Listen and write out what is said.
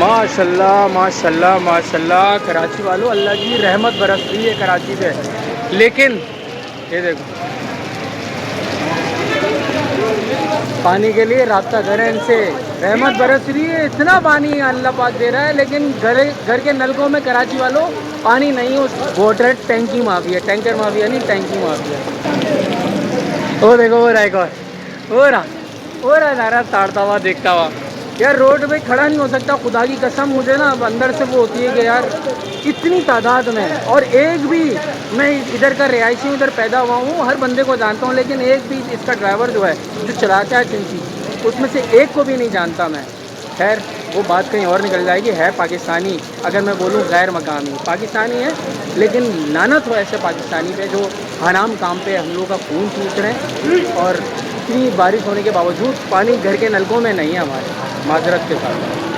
ماشاء اللہ ماشاء اللہ ماشاء اللہ، کراچی والوں اللہ کی رحمت برس رہی ہے کراچی پہ، لیکن یہ دیکھو پانی کے لیے رابطہ کریں ان سے، رحمت برس رہی ہے، اتنا پانی اللہ پاک دے رہا ہے، لیکن گھر کے نلکوں میں کراچی والوں پانی نہیں، اس واٹر ٹینکی مافیا، ٹینکر مافیا نہیں، ٹینکی مافیا۔ وہ دیکھو وہ رہا ایک اور، وہ رہا نارا تاڑتا ہوا دیکھتا ہوا۔ یار روڈ پہ کھڑا نہیں ہو سکتا، خدا کی قسم مجھے نا اندر سے وہ ہوتی ہے کہ یار اتنی تعداد میں، اور ایک بھی، میں ادھر کا رہائشی ہوں، ادھر پیدا ہوا ہوں، ہر بندے کو جانتا ہوں، لیکن ایک بھی اس کا ڈرائیور جو ہے جو چلاتا ہے چنچی، اس میں سے ایک کو بھی نہیں جانتا میں۔ خیر وہ بات کہیں اور نکل جائے گی، ہے پاکستانی، اگر میں بولوں غیر مقامی پاکستانی ہے، لیکن لعنت ہو ایسے پاکستانی پہ جو حرام کام پہ ہم لوگ کا خون چوس رہے ہیں، اور اتنی بارش ہونے کے باوجود پانی گھر کے نلکوں میں نہیں ہے ہمارے، معذرت کے ساتھ۔